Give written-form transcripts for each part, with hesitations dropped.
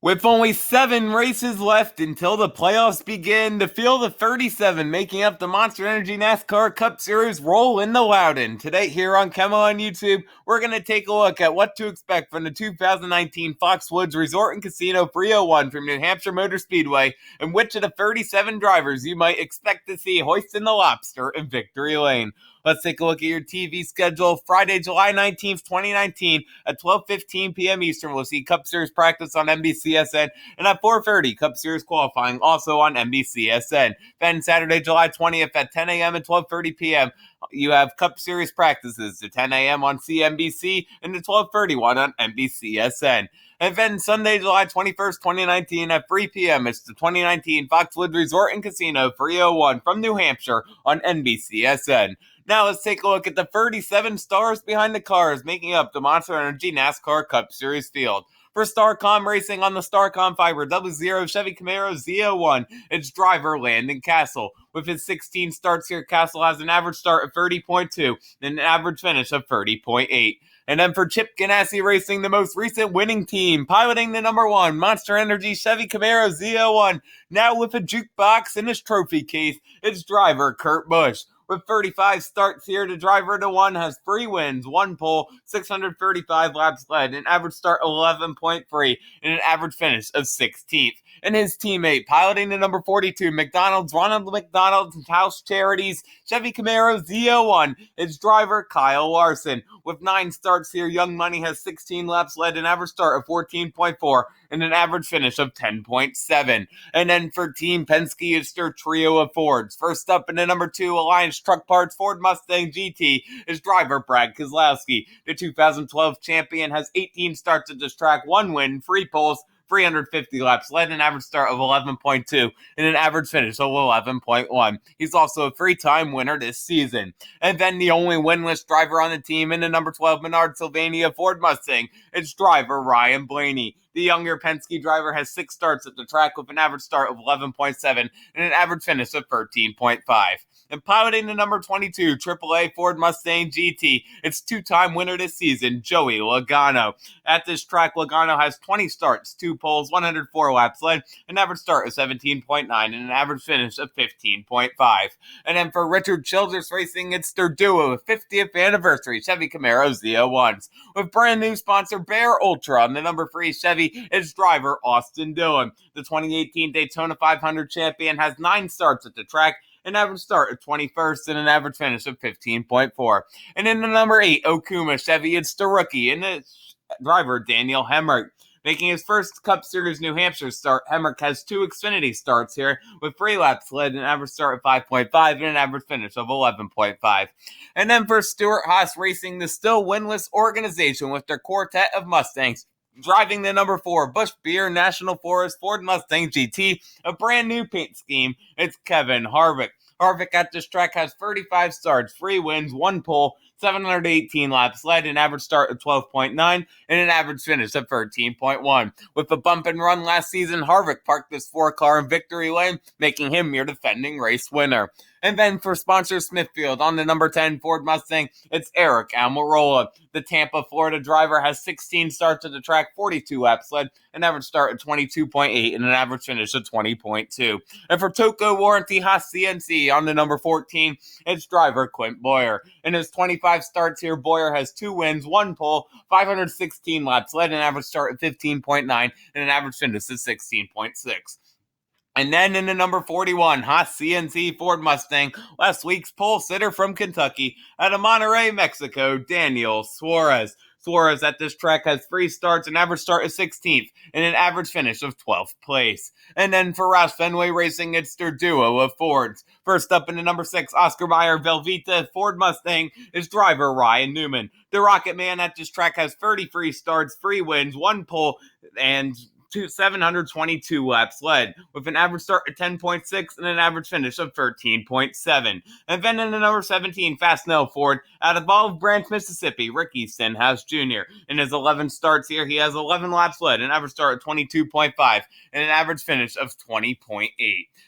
With only 7 races left until the playoffs begin, the field of 37 making up the Monster Energy NASCAR Cup Series roll into Loudon. Today here on KEMMO on YouTube, we're going to take a look at what to expect from the 2019 Foxwoods Resort and Casino 301 from New Hampshire Motor Speedway, and which of the 37 drivers you might expect to see hoisting the lobster in victory lane. Let's take a look at your TV schedule. Friday, July 19th, 2019 at 12:15 p.m. Eastern, we'll see Cup Series practice on NBCSN, and at 4:30, Cup Series qualifying also on NBCSN. Then Saturday, July 20th at 10 a.m. and 12:30 p.m., you have Cup Series practices to 10 a.m. on CNBC and to 12:31 on NBCSN. And then Sunday, July 21st, 2019 at 3 p.m., it's the 2019 Foxwood Resort and Casino 301 from New Hampshire on NBCSN. Now let's take a look at the 37 stars behind the cars making up the Monster Energy NASCAR Cup Series field. For Starcom Racing on the Starcom Fiber 00 Chevy Camaro Z01, it's driver Landon Castle. With his 16 starts here, Castle has an average start of 30.2 and an average finish of 30.8. And then for Chip Ganassi Racing, the most recent winning team, piloting the number 1 Monster Energy Chevy Camaro Z01, now with a jukebox in his trophy case, it's driver Kurt Busch. With 35 starts here, the driver to 1 has 3 wins, 1 pole, 635 laps led, an average start 11.3, and an average finish of 16th. And his teammate, piloting the number 42 McDonald's Ronald McDonald's House Charities Chevy Camaro Z01, is driver Kyle Larson. With 9 starts here, Young Money has 16 laps led, an average start of 14.4, and an average finish of 10.7. And then for Team Penske, it's their trio of Fords. First up in the number 2 Alliance Truck Parts Ford Mustang GT is driver Brad Keselowski. The 2012 champion has 18 starts at this track, 1 win, 3 poles, 350 laps led, an average start of 11.2, and an average finish of 11.1. He's also a 3-time winner this season. And then the only winless driver on the team in the number 12 Menard Sylvania Ford Mustang, it's driver Ryan Blaney. The younger Penske driver has 6 starts at the track with an average start of 11.7 and an average finish of 13.5. And piloting the number 22 AAA Ford Mustang GT, it's 2-time winner this season, Joey Logano. At this track, Logano has 20 starts, 2 poles, 104 laps led, an average start of 17.9, and an average finish of 15.5. And then for Richard Childress Racing, it's their duo 50th anniversary Chevy Camaro Z01s. With brand new sponsor Bear Ultra on the number 3 Chevy, its driver Austin Dillon. The 2018 Daytona 500 champion has 9 starts at the track, an average start of 21st, and an average finish of 15.4. And in the number 8 Okuma Chevy, it's the rookie and the driver Daniel Hemrick. Making his first Cup Series New Hampshire start, Hemrick has 2 Xfinity starts here with 3 laps led, an average start of 5.5 and an average finish of 11.5. And then for Stewart-Haas Racing, the still winless organization with their quartet of Mustangs, driving the number 4 Busch Beer National Forest Ford Mustang GT, a brand new paint scheme, it's Kevin Harvick. Harvick at this track has 35 starts, 3 wins, 1 pole, 718 laps led, an average start of 12.9, and an average finish of 13.1. With a bump and run last season, Harvick parked this 4-car in victory lane, making him your defending race winner. And then for sponsor Smithfield, on the number 10 Ford Mustang, it's Eric Almirola. The Tampa, Florida driver has 16 starts at the track, 42 laps led, an average start of 22.8, and an average finish of 20.2. And for Toco Warranty Haas CNC, on the number 14, it's driver Quint Boyer. In his 25 starts here, Boyer has 2 wins, 1 pole, 516 laps led, an average start of 15.9, and an average finish of 16.6. And then in the number 41, Haas CNC Ford Mustang, last week's pole sitter from Kentucky, out of Monterrey, Mexico, Daniel Suarez. Suarez at this track has 3 starts, an average start of 16th, and an average finish of 12th place. And then for Roush Fenway Racing, it's their duo of Fords. First up in the number 6 Oscar Mayer Velveeta Ford Mustang is driver Ryan Newman. The Rocket Man at this track has 33 starts, 3 wins, 1 pole, and 722 laps led, with an average start of 10.6 and an average finish of 13.7. And then in the number 17, Fastnell Ford, out of Olive Branch, Mississippi, Ricky Stenhouse Jr. In his 11 starts here, he has 11 laps led, an average start of 22.5, and an average finish of 20.8.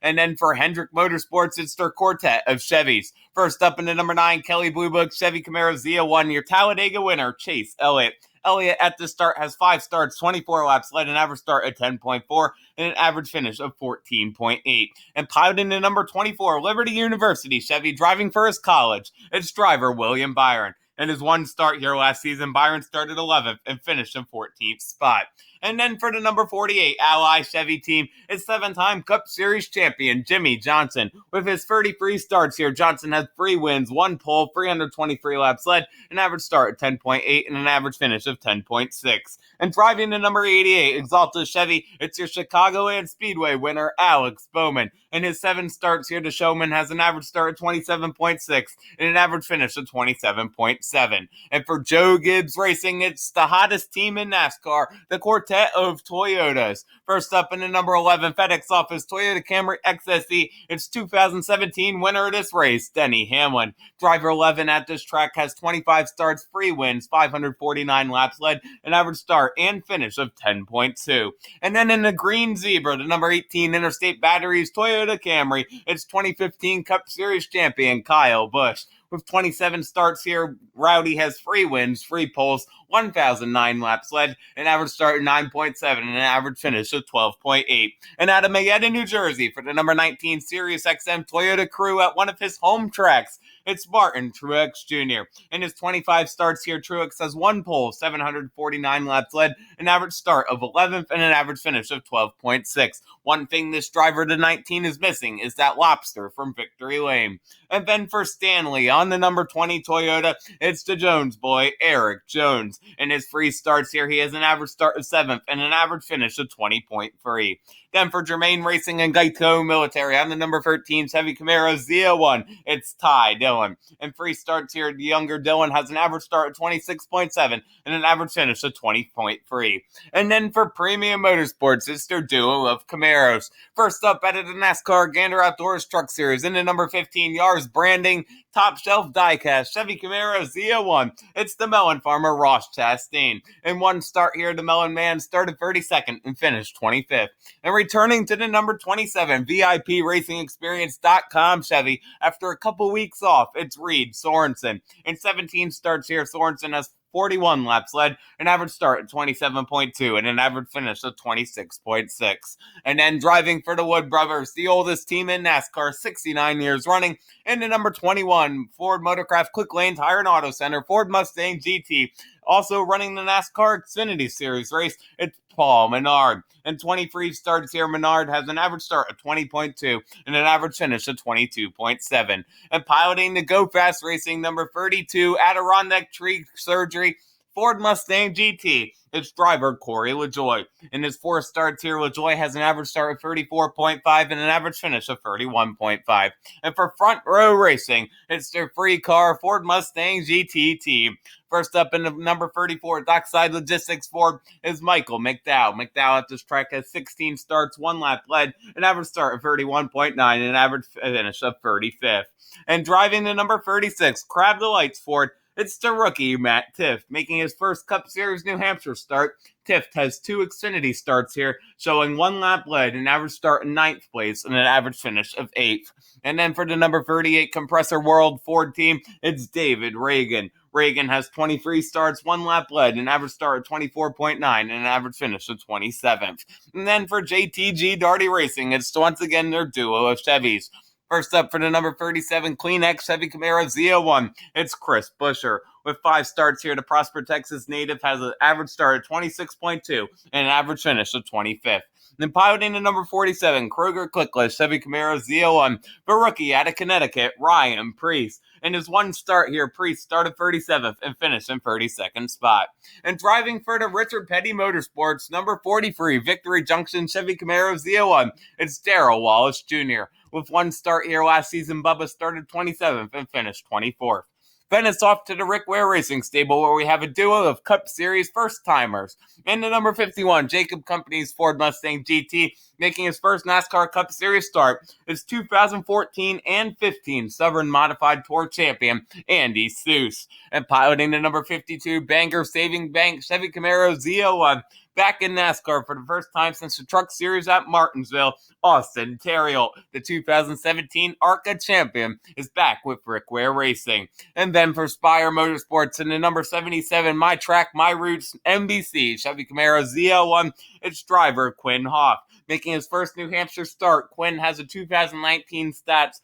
And then for Hendrick Motorsports, it's their quartet of Chevys. First up in the number 9, Kelly Blue Book Chevy Camaro Z01, your Talladega winner, Chase Elliott. Elliott at the start has 5 starts, 24 laps, led an average start of 10.4 and an average finish of 14.8. And piloting in number 24, Liberty University Chevy, driving for his college, its driver William Byron. In his one start here last season, Byron started 11th and finished in 14th spot. And then for the number 48 Ally Chevy team, it's 7-time Cup Series champion Jimmy Johnson. With his 33 starts here, Johnson has 3 wins, 1 pole, 323 laps led, an average start of 10.8, and an average finish of 10.6. And driving the number 88 Axalta Chevy, it's your Chicagoland Speedway winner Alex Bowman. In his 7 starts here, the showman has an average start of 27.6 and an average finish of 27.7. And for Joe Gibbs Racing, it's the hottest team in NASCAR, the quartet of Toyotas. First up in the number 11 FedEx Office Toyota Camry XSE, it's 2017 winner of this race, Denny Hamlin. Driver 11 at this track has 25 starts, 3 wins, 549 laps led, an average start and finish of 10.2. And then in the green zebra, the number 18 Interstate Batteries Toyota Camry, it's 2015 Cup Series champion Kyle Busch. With 27 starts here, Rowdy has 3 wins, 3 poles, 1,009 laps led, an average start of 9.7, and an average finish of 12.8. And out of Mayetta, New Jersey, for the number 19 Sirius XM Toyota Crew at one of his home tracks, it's Martin Truex Jr. In his 25 starts here, Truex has 1 pole, 749 laps led, an average start of 11th, and an average finish of 12.6. One thing this driver to 19 is missing is that lobster from Victory Lane. And then for Stanley, on the number 20 Toyota, it's the Jones boy, Eric Jones. In his 3 starts here, he has an average start of 7th and an average finish of 20.3. Then for Germain Racing and Geico Military, on the number 13 Chevy Camaro Z01, it's Ty Dillon. In 3 starts here, the younger Dillon has an average start of 26.7 and an average finish of 20.3. And then for Premium Motorsports, it's their duo of Camaros. First up out of the NASCAR Gander Outdoors Truck Series, in the number 15 Yars Branding Top Shelf Diecast Chevy Camaro Z01, it's the Melon Farmer Ross Chastain. In 1 start here, the Melon Man started 32nd and finished 25th. And returning to the number 27 VIP Racing Experience.com Chevy, after a couple weeks off, it's Reed Sorensen. In 17 starts here, Sorensen has 41 laps led, an average start at 27.2 and an average finish of 26.6. And then driving for the Wood Brothers, the oldest team in NASCAR, 69 years running, in the number 21 Ford Motorcraft Quick Lane Tire and Auto Center Ford Mustang GT. Also running the NASCAR Xfinity Series race, it's Paul Menard. In 23 starts here, Menard has an average start of 20.2 and an average finish of 22.7. And piloting the Go Fast Racing number 32 Adirondack Tree Surgery Ford Mustang GT, its driver Corey LaJoie. In his 4 starts here, LaJoie has an average start of 34.5 and an average finish of 31.5. And for Front Row Racing, it's their free car Ford Mustang GT team. First up in the number 34 Dockside Logistics Ford is Michael McDowell. McDowell at this track has 16 starts, 1 lap led, an average start of 31.9 and an average finish of 35th. And driving the number 36 Crab Delights Ford, it's the rookie, Matt Tifft, making his first Cup Series New Hampshire start. Tifft has 2 Xfinity starts here, showing 1 lap led, an average start in 9th place, and an average finish of 8th. And then for the number 38 Compressor World Ford team, it's David Reagan. Reagan has 23 starts, 1 lap led, an average start of 24.9, and an average finish of 27th. And then for JTG Darty Racing, it's once again their duo of Chevys. First up for the number 37 Kleenex Chevy Camaro Z01, it's Chris Buescher. With 5 starts here, the Prosper, Texas native has an average start of 26.2 and an average finish of 25th. Then piloting the number 47 Kroger Clickless Chevy Camaro Z01, the rookie out of Connecticut, Ryan Preece. In his 1 start here, Preece started 37th and finished in 32nd spot. And driving for the Richard Petty Motorsports, number 43 Victory Junction Chevy Camaro Z01, it's Darrell Wallace Jr. With 1 start here last season, Bubba started 27th and finished 24th. Then it's off to the Rick Ware Racing Stable, where we have a duo of Cup Series first-timers. In the number 51, Jacob Company's Ford Mustang GT, making his first NASCAR Cup Series start, is 2014 and 15 Southern Modified Tour champion Andy Seuss. And piloting the number 52 Bangor Saving Bank Chevy Camaro Z01, Back in NASCAR for the first time since the Truck Series at Martinsville, Austin Terrill, the 2017 ARCA champion, is back with Rick Ware Racing. And then for Spire Motorsports in the number 77 My Track, My Roots NBC Chevy Camaro ZL1, its driver Quinn Hoff. Making his first New Hampshire start, Quinn has a 2019 stats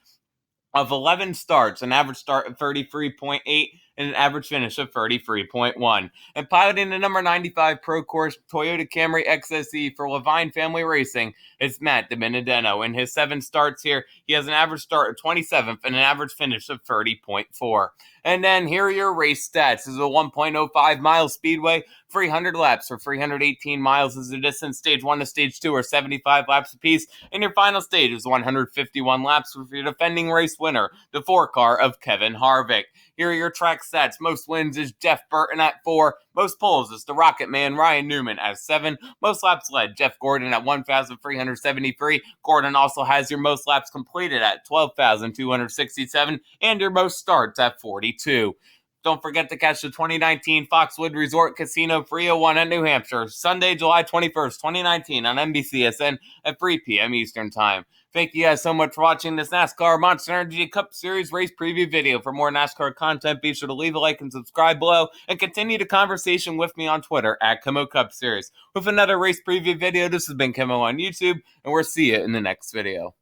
of 11 starts, an average start of 33.8, and an average finish of 33.1. And piloting the number 95 Pro Course Toyota Camry XSE for Levine Family Racing, it's Matt DiBenedetto. In his 7 starts here, he has an average start of 27th and an average finish of 30.4. And then here are your race stats. This is a 1.05 mile speedway, 300 laps for 318 miles is the distance. Stage 1 to Stage 2 are 75 laps apiece, and your final stage is 151 laps with your defending race winner, the 4-car of Kevin Harvick. Here are your track stats. Most wins is Jeff Burton at 4. Most poles is the Rocket Man Ryan Newman at 7. Most laps led, Jeff Gordon at 1,373. Gordon also has your most laps completed at 12,267 and your most starts at 42. Don't forget to catch the 2019 Foxwood Resort Casino 301 at New Hampshire, Sunday, July 21st, 2019 on NBCSN at 3 p.m. Eastern Time. Thank you guys so much for watching this NASCAR Monster Energy Cup Series race preview video. For more NASCAR content, be sure to leave a like and subscribe below, and continue the conversation with me on Twitter at KEMMO Cup Series. With another race preview video, this has been KEMMO on YouTube, and we'll see you in the next video.